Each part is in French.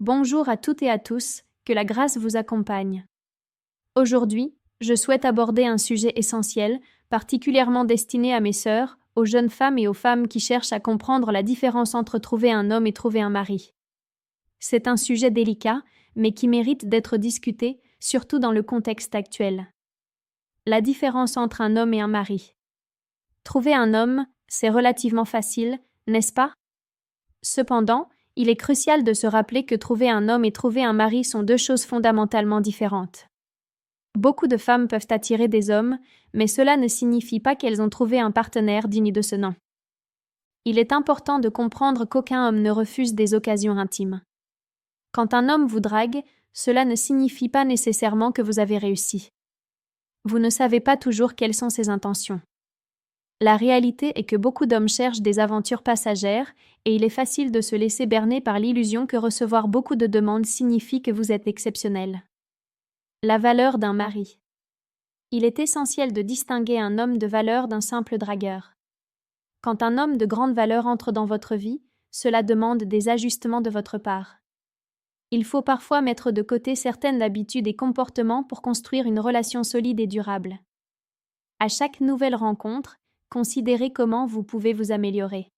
Bonjour à toutes et à tous, que la grâce vous accompagne. Aujourd'hui, je souhaite aborder un sujet essentiel, particulièrement destiné à mes sœurs, aux jeunes femmes et aux femmes qui cherchent à comprendre la différence entre trouver un homme et trouver un mari. C'est un sujet délicat, mais qui mérite d'être discuté, surtout dans le contexte actuel. La différence entre un homme et un mari. Trouver un homme, c'est relativement facile, n'est-ce pas? Cependant, il est crucial de se rappeler que trouver un homme et trouver un mari sont deux choses fondamentalement différentes. Beaucoup de femmes peuvent attirer des hommes, mais cela ne signifie pas qu'elles ont trouvé un partenaire digne de ce nom. Il est important de comprendre qu'aucun homme ne refuse des occasions intimes. Quand un homme vous drague, cela ne signifie pas nécessairement que vous avez réussi. Vous ne savez pas toujours quelles sont ses intentions. La réalité est que beaucoup d'hommes cherchent des aventures passagères et il est facile de se laisser berner par l'illusion que recevoir beaucoup de demandes signifie que vous êtes exceptionnel. La valeur d'un mari. Il est essentiel de distinguer un homme de valeur d'un simple dragueur. Quand un homme de grande valeur entre dans votre vie, cela demande des ajustements de votre part. Il faut parfois mettre de côté certaines habitudes et comportements pour construire une relation solide et durable. À chaque nouvelle rencontre, considérez comment vous pouvez vous améliorer.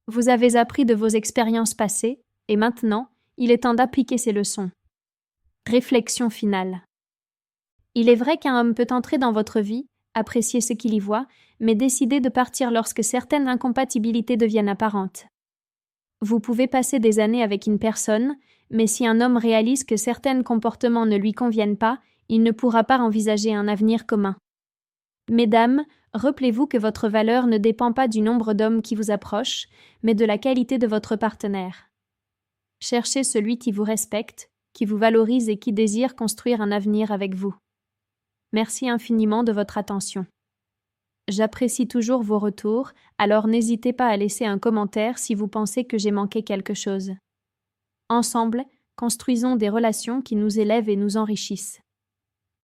Vous avez appris de vos expériences passées, et maintenant, il est temps d'appliquer ces leçons. Réflexion finale. Il est vrai qu'un homme peut entrer dans votre vie, apprécier ce qu'il y voit, mais décider de partir lorsque certaines incompatibilités deviennent apparentes. Vous pouvez passer des années avec une personne, mais si un homme réalise que certains comportements ne lui conviennent pas, il ne pourra pas envisager un avenir commun. Mesdames, rappelez-vous que votre valeur ne dépend pas du nombre d'hommes qui vous approchent, mais de la qualité de votre partenaire. Cherchez celui qui vous respecte, qui vous valorise et qui désire construire un avenir avec vous. Merci infiniment de votre attention. J'apprécie toujours vos retours, alors n'hésitez pas à laisser un commentaire si vous pensez que j'ai manqué quelque chose. Ensemble, construisons des relations qui nous élèvent et nous enrichissent.